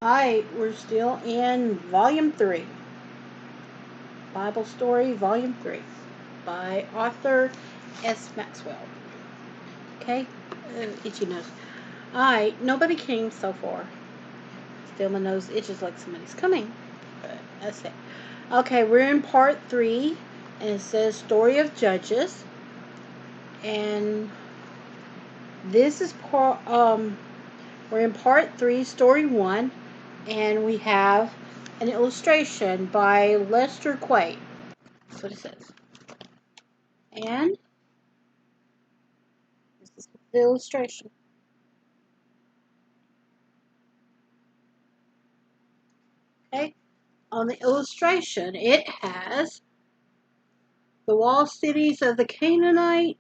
Hi, we're still in Volume 3, Bible Story, Volume 3, by Arthur S Maxwell. Okay? Itchy nose. Alright, nobody came so far. Still my nose itches like somebody's coming. But that's it. Okay, we're in part 3, and it says Story of Judges. And this is we're in part 3, Story 1, and we have an illustration by Lester Quay. That's what it says. And this is the illustration. Okay. On the illustration, it has the walled cities of the Canaanites,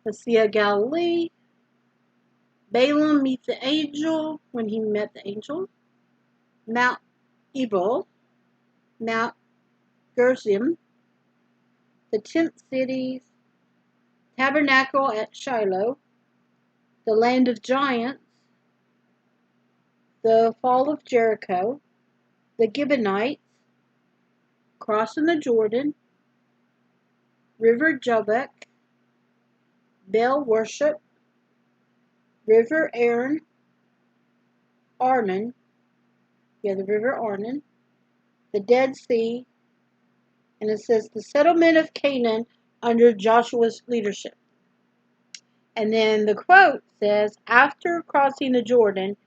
the Sea of Galilee, Balaam meets the angel when he met the angel, Mount Ebal, Mount Gerizim, the tent cities, tabernacle at Shiloh, the land of giants, the fall of Jericho, the Gibeonites, crossing the Jordan, River Jabbok, Baal worship, River Arnon, the River Arnon, the Dead Sea, and it says the settlement of Canaan under Joshua's leadership. And then the quote says, after crossing the Jordan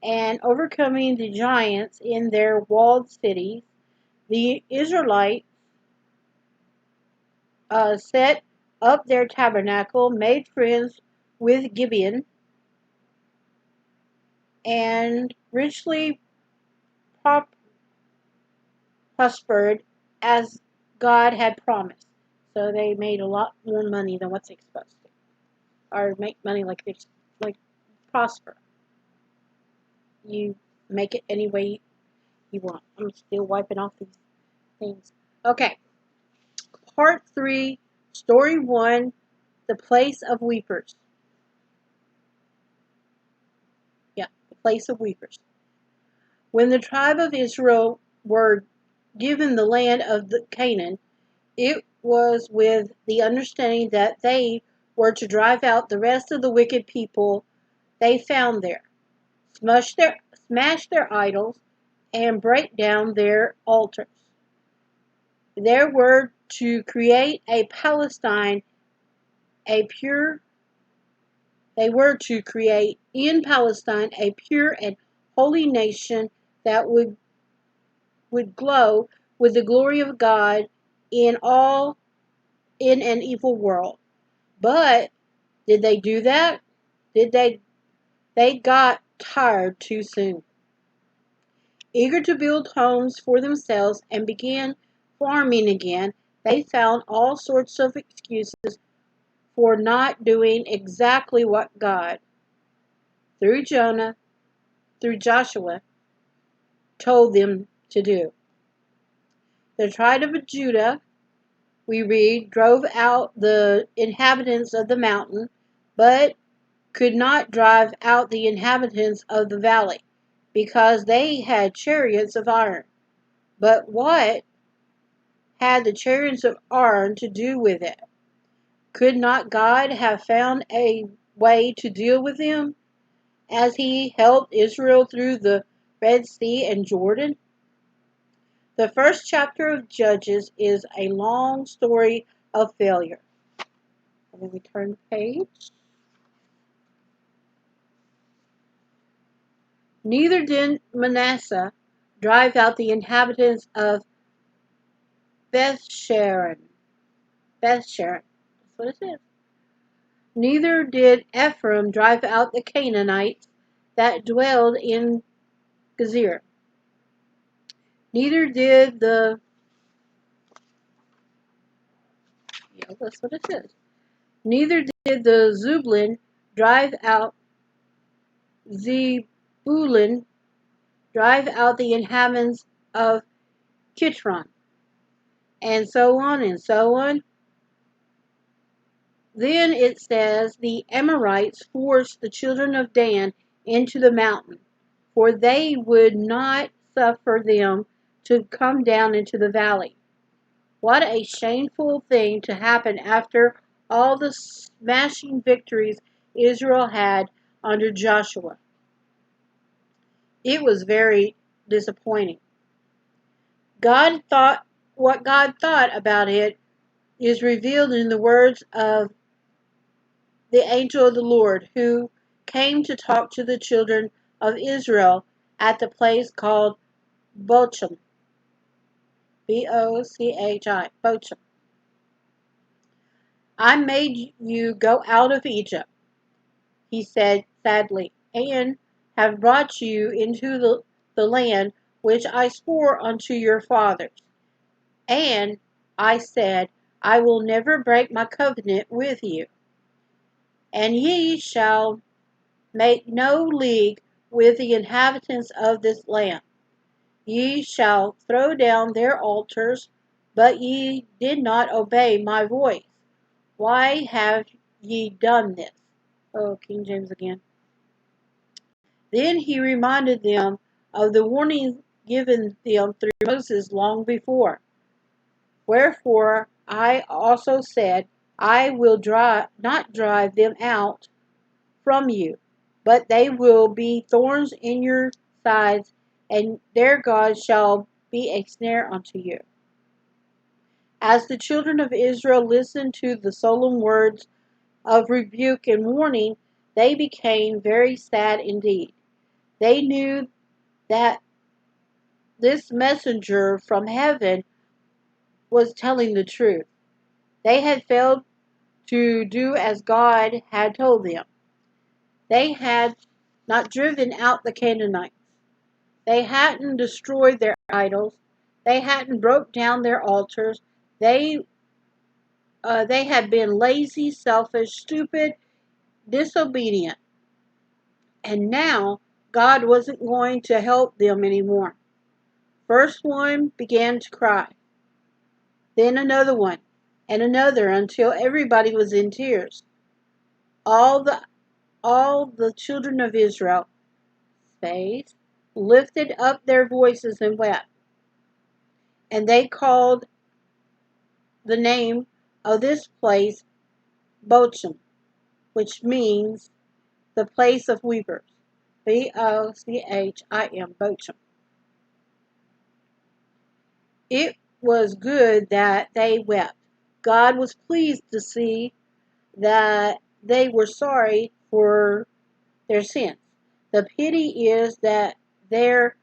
and overcoming the giants in their walled cities, the Israelites set up their tabernacle, made friends with Gibeon, and richly prospered as God had promised. So they made a lot more money than what they're supposed to, or make money like they like prosper. You make it any way you want. I'm still wiping off these things. Okay, part 3, story 1, the place of weepers. Yeah, the place of weepers. When the tribe of Israel were given the land of the Canaan, it was with the understanding that they were to drive out the rest of the wicked people they found there, smash their idols, and break down their altars. They were to create a Palestine, a pure. They were to create in Palestine a pure and holy nation that would glow with the glory of God in all in an evil world. But did they do that? Did they got tired too soon. Eager to build homes for themselves and begin farming again, they found all sorts of excuses for not doing exactly what God, through Jonah, through Joshua, told them to do. The tribe of Judah, we read, drove out the inhabitants of the mountain, but could not drive out the inhabitants of the valley, because they had chariots of iron. But what had the chariots of iron to do with it? Could not God have found a way to deal with them, as he helped Israel through the Red Sea and Jordan? The first chapter of Judges is a long story of failure. And then we turn the page. Neither did Manasseh drive out the inhabitants of Bethsharon. Bethsharon. That's what it says. Neither did Ephraim drive out the Canaanites that dwelled in Gezer. Neither did that's what it says. Neither did the Zebulun drive out Zebulun drive out the inhabitants of Kitron, and so on and so on. Then it says the Amorites forced the children of Dan into the mountain. for they would not suffer them to come down into the valley. What a shameful thing to happen after all the smashing victories Israel had under Joshua. It was very disappointing. What God thought about it is revealed in the words of the angel of the Lord who came to talk to the children of Israel at the place called Bochim. Bochi. Bochim. I made you go out of Egypt, he said sadly, and have brought you into the land which I swore unto your fathers. And I said, I will never break my covenant with you. And ye shall make no league with the inhabitants of this land. Ye shall throw down their altars, but ye did not obey my voice. Why have ye done this? Oh, King James again. Then he reminded them of the warning given them through Moses long before. Wherefore I also said, I will not drive them out from you, but they will be thorns in your sides, and their God shall be a snare unto you. As the children of Israel listened to the solemn words of rebuke and warning, they became very sad indeed. They knew that this messenger from heaven was telling the truth. They had failed to do as God had told them. They had not driven out the Canaanites. They hadn't destroyed their idols. They hadn't broke down their altars. They had been lazy, selfish, stupid, disobedient. And now God wasn't going to help them anymore. First one began to cry. Then another one, and another, until everybody was in tears. All the children of Israel, space, lifted up their voices and wept. And they called the name of this place Bochim, which means the place of weepers. Bochim, Bochim. It was good that they wept. God was pleased to see that they were sorry for their sins. The pity is that their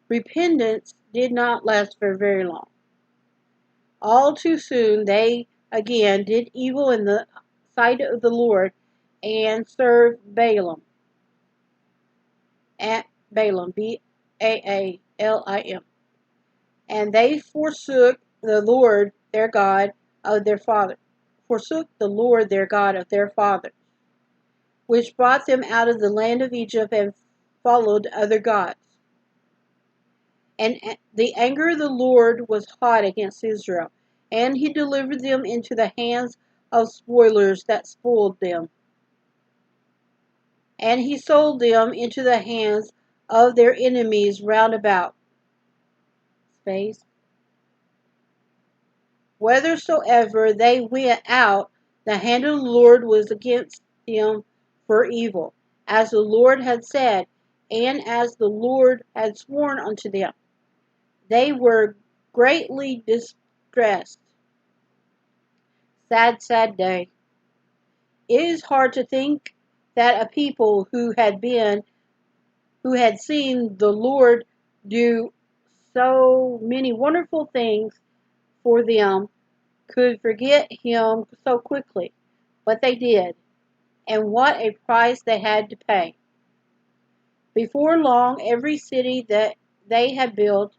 repentance did not last for very long. All too soon they again did evil in the sight of the Lord and served Balaam. At Balaam, Baalim. And they forsook the Lord their God of their father. Forsook the Lord their God of their fathers, which brought them out of the land of Egypt, and followed other gods. And the anger of the Lord was hot against Israel, and he delivered them into the hands of spoilers that spoiled them. And he sold them into the hands of their enemies round about. Space. Whithersoever they went out, the hand of the Lord was against them for evil, as the Lord had said, and as the Lord had sworn unto them. They were greatly distressed. Sad, sad day. It is hard to think that a people who had seen the Lord do so many wonderful things for them could forget him so quickly. But they did, and what a price they had to pay. Before long, every city that they had built,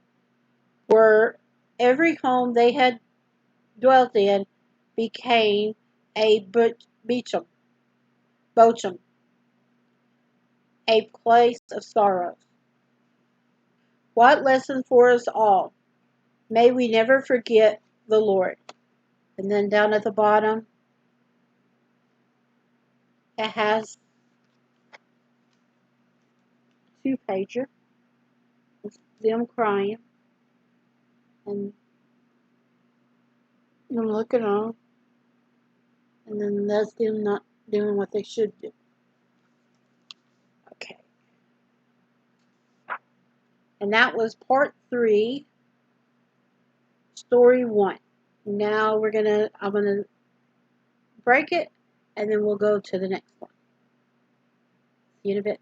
or every home they had dwelt in, became a Bochum, a place of sorrows. What lesson for us all? May we never forget the Lord. And then down at the bottom, it has 2-pager. It's them crying. And them looking on. And then that's them not doing what they should do. Okay. And that was part 3, story 1. Now I'm gonna break it, and then we'll go to the next one. See you in a bit.